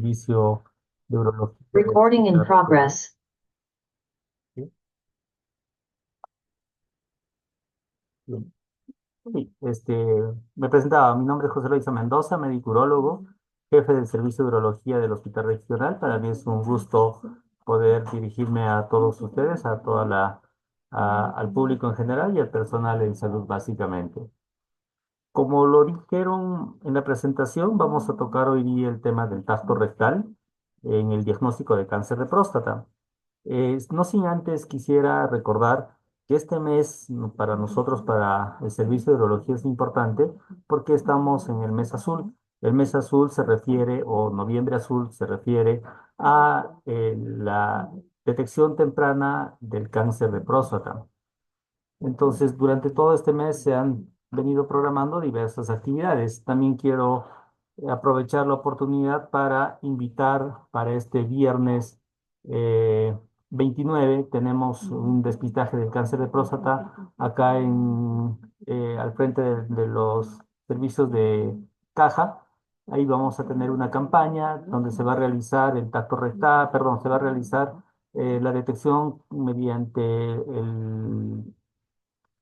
servicio de urología del Recording in Hospital Regional. progress. ¿Sí? Bien. Sí, me presentaba, mi nombre es José Luis Mendoza, médico urólogo, jefe del servicio de urología del Hospital Regional. Para mí es un gusto poder dirigirme a todos ustedes, al público en general y al personal en salud básicamente. Como lo dijeron en la presentación, vamos a tocar hoy día el tema del tacto rectal en el diagnóstico de cáncer de próstata. No sin antes quisiera recordar que este mes para nosotros, para el servicio de urología, es importante porque estamos en el mes azul. El mes azul se refiere, o noviembre azul, se refiere a la detección temprana del cáncer de próstata. Entonces, durante todo este mes se han venido programando diversas actividades. También quiero aprovechar la oportunidad para invitar para este viernes eh, 29, tenemos un despistaje del cáncer de próstata acá al frente de los servicios de caja. Ahí vamos a tener una campaña donde se va a realizar el tacto rectal, perdón, se va a realizar la detección mediante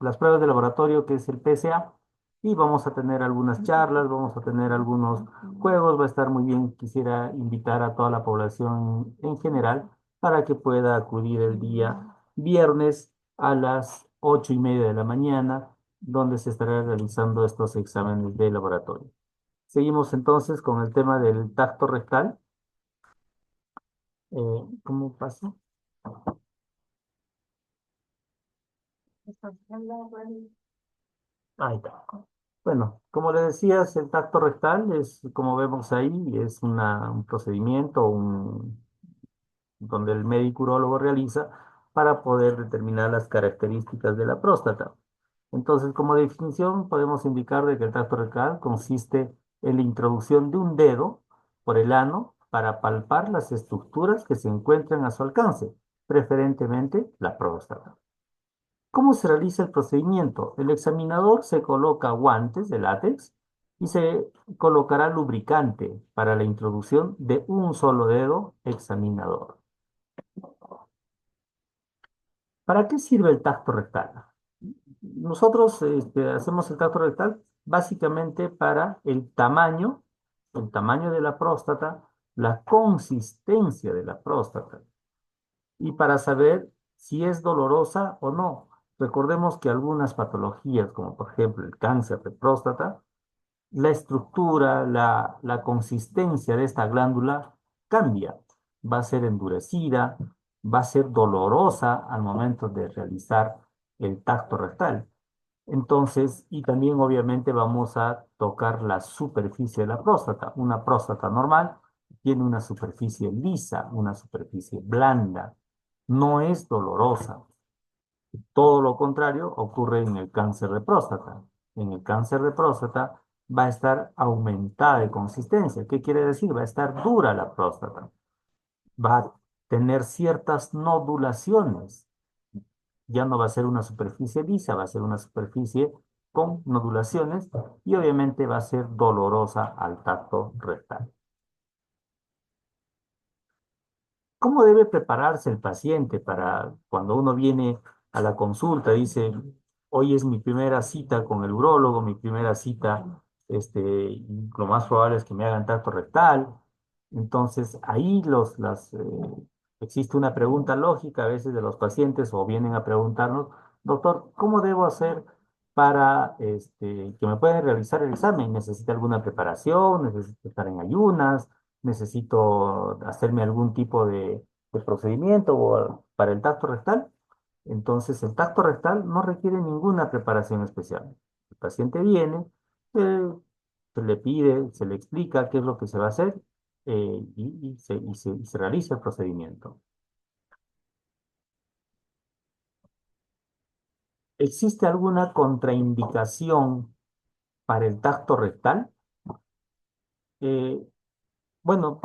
las pruebas de laboratorio, que es el PSA, y vamos a tener algunas charlas, vamos a tener algunos juegos, va a estar muy bien. Quisiera invitar a toda la población en general para que pueda acudir el día viernes a las 8:30 de la mañana, donde se estará realizando estos exámenes de laboratorio. Seguimos entonces con el tema del tacto rectal. ¿Cómo pasa? Ahí está. Bueno, como le decías, el tacto rectal es, como vemos ahí, es un procedimiento donde el médico urólogo realiza para poder determinar las características de la próstata. Entonces, como definición, podemos indicar de que el tacto rectal consiste en la introducción de un dedo por el ano para palpar las estructuras que se encuentran a su alcance, preferentemente la próstata. ¿Cómo se realiza el procedimiento? El examinador se coloca guantes de látex y se colocará lubricante para la introducción de un solo dedo examinador. ¿Para qué sirve el tacto rectal? Nosotros hacemos el tacto rectal básicamente para el tamaño de la próstata, la consistencia de la próstata y para saber si es dolorosa o no. Recordemos que algunas patologías, como por ejemplo el cáncer de próstata, la estructura, la consistencia de esta glándula cambia. Va a ser endurecida, va a ser dolorosa al momento de realizar el tacto rectal. Entonces, y también obviamente vamos a tocar la superficie de la próstata. Una próstata normal tiene una superficie lisa, una superficie blanda, no es dolorosa. Todo lo contrario ocurre en el cáncer de próstata. En el cáncer de próstata va a estar aumentada de consistencia. ¿Qué quiere decir? Va a estar dura la próstata. Va a tener ciertas nodulaciones. Ya no va a ser una superficie lisa, va a ser una superficie con nodulaciones y obviamente va a ser dolorosa al tacto rectal. ¿Cómo debe prepararse el paciente para cuando uno viene a la consulta? Dice, hoy es mi primera cita con el urólogo, mi primera cita, y lo más probable es que me hagan tacto rectal. Entonces, ahí existe una pregunta lógica a veces de los pacientes o vienen a preguntarnos, doctor, ¿cómo debo hacer para que me puedan realizar el examen? ¿Necesita alguna preparación? ¿Necesito estar en ayunas? ¿Necesito hacerme algún tipo de procedimiento para el tacto rectal? Entonces, el tacto rectal no requiere ninguna preparación especial. El paciente viene, eh, se le pide, se le explica qué es lo que se va a hacer, y se realiza el procedimiento. ¿Existe alguna contraindicación para el tacto rectal? Eh, bueno,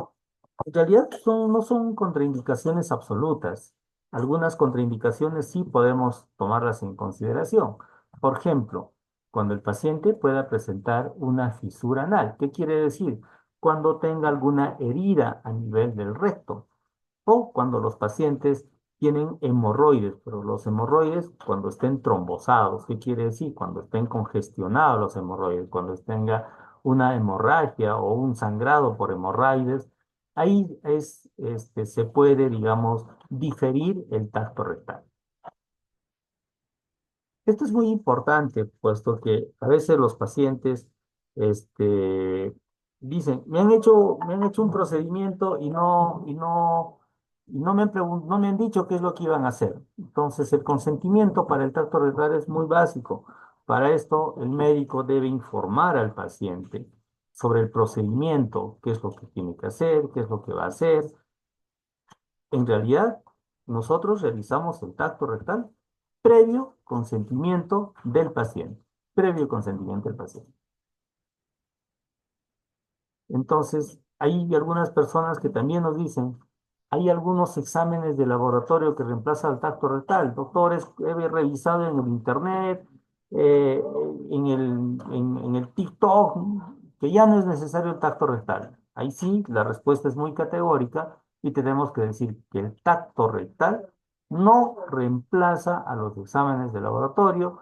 en realidad no son contraindicaciones absolutas. Algunas contraindicaciones sí podemos tomarlas en consideración. Por ejemplo, cuando el paciente pueda presentar una fisura anal. ¿Qué quiere decir? cuando tenga alguna herida a nivel del recto o cuando los pacientes tienen hemorroides, pero los hemorroides cuando estén trombosados, ¿qué quiere decir? Cuando estén congestionados los hemorroides, cuando tenga una hemorragia o un sangrado por hemorroides, ahí se puede, digamos, diferir el tacto rectal. Esto es muy importante, puesto que a veces los pacientes este, dicen, me han hecho un procedimiento y no me no me han dicho qué es lo que iban a hacer. Entonces, el consentimiento para el tacto rectal es muy básico. Para esto, el médico debe informar al paciente sobre el procedimiento, qué es lo que tiene que hacer, qué es lo que va a hacer. En realidad, nosotros realizamos el tacto rectal previo consentimiento del paciente. Previo consentimiento del paciente. Entonces, hay algunas personas que también nos dicen, hay algunos exámenes de laboratorio que reemplazan al tacto rectal. Doctores, he revisado en el internet, eh, en el TikTok, que ya no es necesario el tacto rectal. Ahí sí, la respuesta es muy categórica y tenemos que decir que el tacto rectal no reemplaza a los exámenes de laboratorio.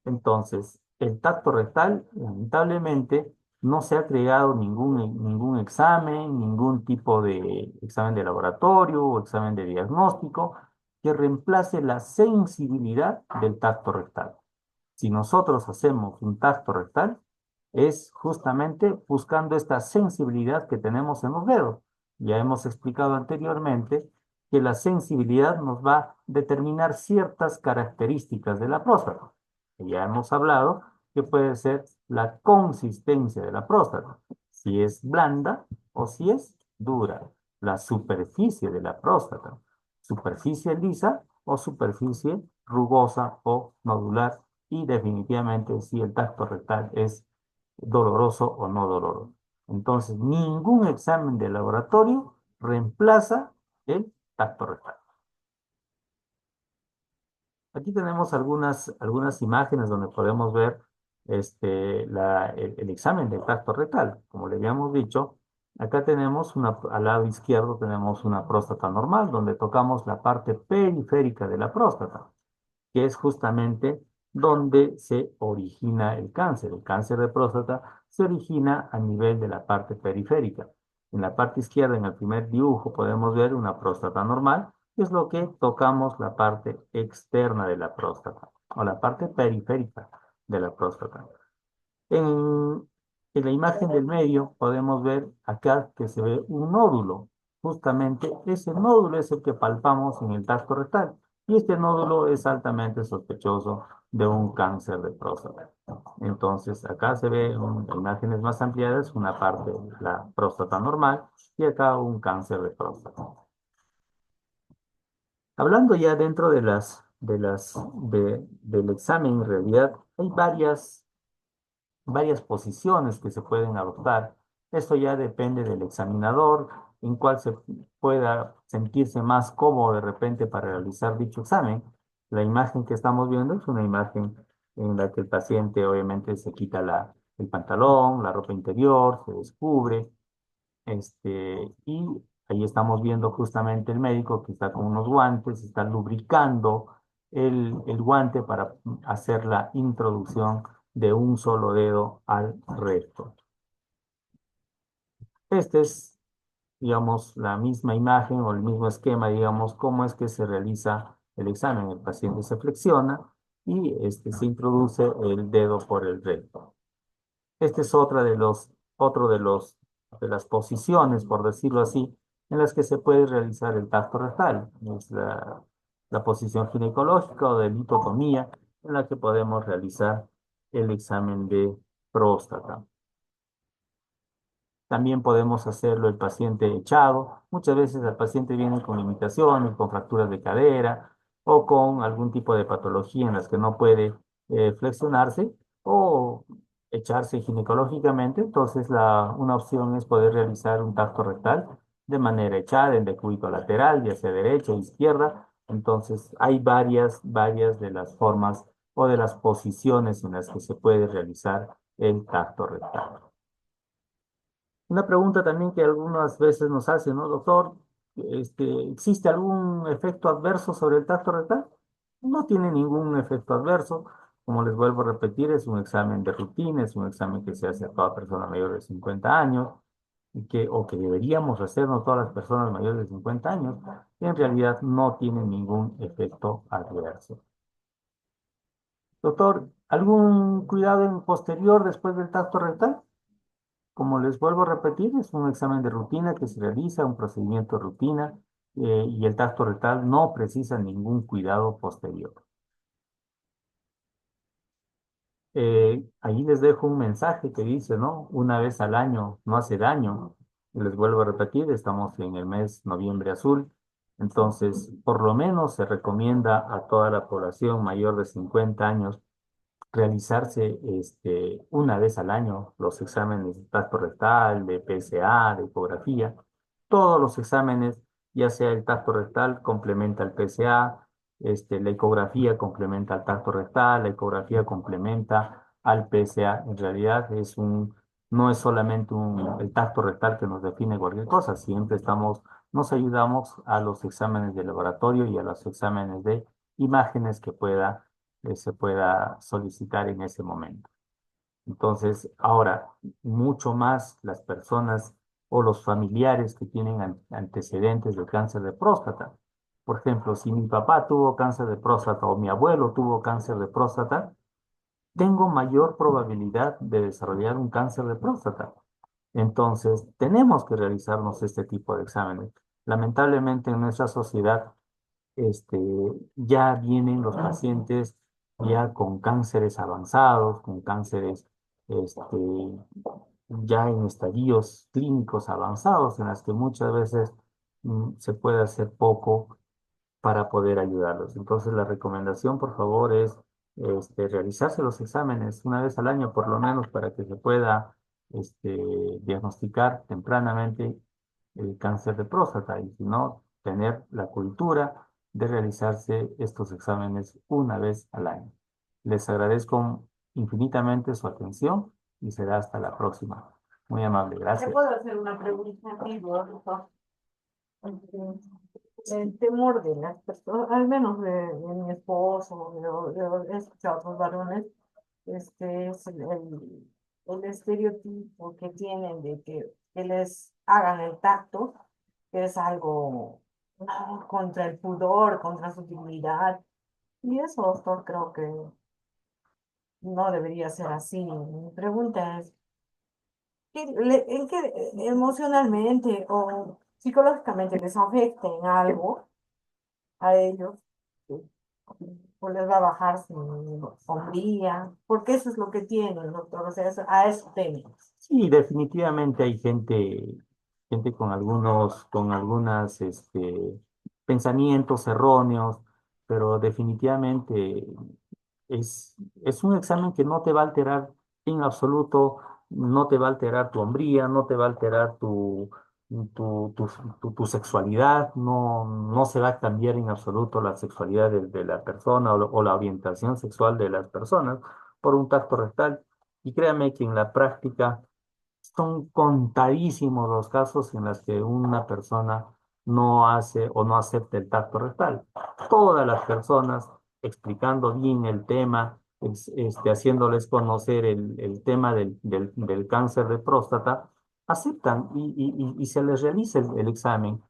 Entonces, el tacto rectal, lamentablemente, no se ha creado ningún examen, ningún tipo de examen de laboratorio o examen de diagnóstico que reemplace la sensibilidad del tacto rectal. Si nosotros hacemos un tacto rectal, es justamente buscando esta sensibilidad que tenemos en los dedos. Ya hemos explicado anteriormente que la sensibilidad nos va a determinar ciertas características de la próstata. Ya hemos hablado que puede ser la consistencia de la próstata, si es blanda o si es dura, la superficie de la próstata, superficie lisa o superficie rugosa o nodular, y definitivamente si el tacto rectal es doloroso o no doloroso. Entonces, ningún examen de laboratorio reemplaza el tacto rectal. Aquí tenemos algunas imágenes donde podemos ver el examen del tacto rectal. Como le habíamos dicho, acá tenemos al lado izquierdo tenemos una próstata normal, donde tocamos la parte periférica de la próstata, que es justamente donde se origina el cáncer. El cáncer de próstata se origina a nivel de la parte periférica. En la parte izquierda, en el primer dibujo, podemos ver una próstata normal, que es lo que tocamos la parte externa de la próstata, o la parte periférica de la próstata. En, en la imagen del medio podemos ver acá que se ve un nódulo. Justamente ese nódulo es el que palpamos en el tacto rectal. Y este nódulo es altamente sospechoso de un cáncer de próstata. Entonces, acá se ve en imágenes más ampliadas una parte de la próstata normal y acá un cáncer de próstata. Hablando ya dentro del examen, en realidad hay varias posiciones que se pueden adoptar. Esto ya depende del examinador, en cuál se pueda sentirse más cómodo de repente para realizar dicho examen. La imagen que estamos viendo es una imagen en la que el paciente obviamente se quita el pantalón, la ropa interior, se descubre, y ahí estamos viendo justamente el médico que está con unos guantes, está lubricando el guante para hacer la introducción de un solo dedo al recto. Este es, digamos, la misma imagen o el mismo esquema, digamos, cómo es que se realiza el examen. El paciente se flexiona y se introduce el dedo por el recto. Este es otro de las posiciones, por decirlo así, en las que se puede realizar el tacto rectal. Es la posición ginecológica o de litotomía, en la que podemos realizar el examen de próstata. También podemos hacerlo el paciente echado. Muchas veces el paciente viene con limitaciones, con fracturas de cadera o con algún tipo de patología en las que no puede flexionarse o echarse ginecológicamente. Entonces, una opción es poder realizar un tacto rectal de manera echada en decúbito lateral, ya sea derecha o izquierda. Entonces, hay varias de las formas o de las posiciones en las que se puede realizar el tacto rectal. Una pregunta también que algunas veces nos hacen, ¿no, doctor? ¿Existe algún efecto adverso sobre el tacto rectal? No tiene ningún efecto adverso. Como les vuelvo a repetir, es un examen de rutina, es un examen que se hace a toda persona mayor de 50 años y o que deberíamos hacernos todas las personas mayores de 50 años, y en realidad no tiene ningún efecto adverso. Doctor, ¿algún cuidado en posterior después del tacto rectal? Como les vuelvo a repetir, es un examen de rutina que se realiza, un procedimiento de rutina, y el tacto rectal no precisa ningún cuidado posterior. Ahí les dejo un mensaje que dice, ¿no? Una vez al año no hace daño. Y les vuelvo a repetir, estamos en el mes noviembre azul, entonces por lo menos se recomienda a toda la población mayor de 50 años realizarse una vez al año los exámenes de tacto rectal, de PSA, de ecografía. Todos los exámenes, ya sea el tacto rectal complementa el PSA, la ecografía complementa al tacto rectal, la ecografía complementa al PSA. En realidad no es solamente el tacto rectal que nos define cualquier cosa, siempre nos ayudamos a los exámenes de laboratorio y a los exámenes de imágenes se pueda solicitar en ese momento. Entonces, ahora, mucho más las personas o los familiares que tienen antecedentes de cáncer de próstata. Por ejemplo, si mi papá tuvo cáncer de próstata o mi abuelo tuvo cáncer de próstata, tengo mayor probabilidad de desarrollar un cáncer de próstata. Entonces, tenemos que realizarnos este tipo de exámenes. Lamentablemente, en nuestra sociedad este, ya vienen los pacientes ya con cánceres avanzados, con cánceres ya en estadios clínicos avanzados, en las que muchas veces se puede hacer poco para poder ayudarlos. Entonces, la recomendación, por favor, es realizarse los exámenes una vez al año, por lo menos, para que se pueda diagnosticar tempranamente el cáncer de próstata y, si no, tener la cultura de realizarse estos exámenes una vez al año. Les agradezco infinitamente su atención y será hasta la próxima. Muy amable, ¿Te gracias. puedo hacer una pregunta a ti, doctor? El temor de las personas, al menos de mi esposo, he escuchado a otros varones, es el estereotipo que tienen de que les hagan el tacto, que es algo contra el pudor, contra su dignidad. Y eso, doctor, creo que no debería ser así. Mi pregunta es, ¿en qué emocionalmente o psicológicamente les afecta en algo a ellos? ¿O les va a bajar su hombría? Porque eso es lo que tienen, doctor. O sea, a eso temen. Sí, definitivamente hay gente con algunas, pensamientos erróneos, pero definitivamente es un examen que no te va a alterar en absoluto, no te va a alterar tu hombría, no te va a alterar tu, tu, tu sexualidad, no se va a cambiar en absoluto la sexualidad de la persona o la orientación sexual de las personas por un tacto rectal. Y créame que en la práctica son contadísimos los casos en los que una persona no hace o no acepta el tacto rectal. Todas las personas explicando bien el tema, haciéndoles conocer el tema del cáncer de próstata, aceptan y se les realiza el examen.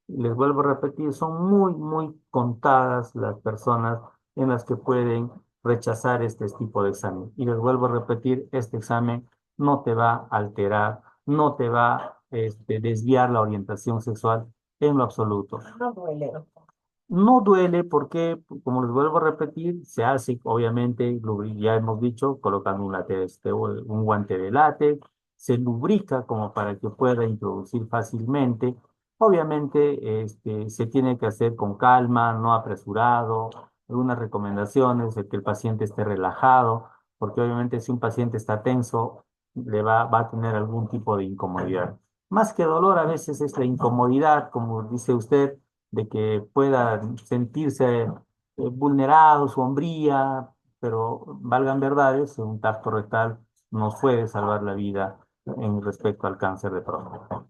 Les vuelvo a repetir, son muy contadas las personas en las que pueden rechazar este tipo de examen. Y les vuelvo a repetir, este examen no te va a alterar, no te va a desviar la orientación sexual en lo absoluto. No duele, doctor. No duele porque, como les vuelvo a repetir, se hace, obviamente, ya hemos dicho, colocando un guante de látex, se lubrica como para que pueda introducir fácilmente. Obviamente, se tiene que hacer con calma, no apresurado. Algunas recomendaciones de que el paciente esté relajado, porque obviamente si un paciente está tenso, va a tener algún tipo de incomodidad. Más que dolor, a veces es la incomodidad, como dice usted de que pueda sentirse vulnerado, su hombría, pero valgan verdades, un tacto rectal nos puede salvar la vida en respecto al cáncer de próstata.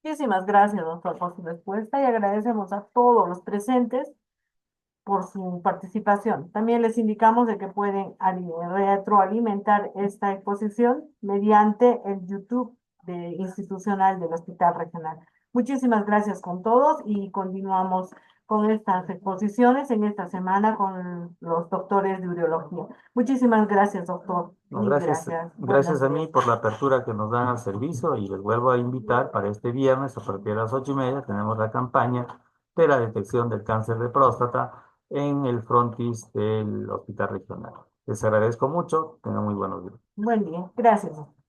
Muchísimas gracias, doctor, por su respuesta y agradecemos a todos los presentes por su participación. También les indicamos de que pueden retroalimentar esta exposición mediante el YouTube institucional del Hospital Regional. Muchísimas gracias con todos y continuamos con estas exposiciones en esta semana con los doctores de urología. Muchísimas gracias, doctor. No, Mil gracias, gracias. gracias Buenos a mí días. por la apertura que nos dan al servicio y les vuelvo a invitar para este viernes a partir de las 8:30 tenemos la campaña de la detección del cáncer de próstata en el frontis del Hospital Regional. Les agradezco mucho, tengan muy buenos días. Buen día. Gracias.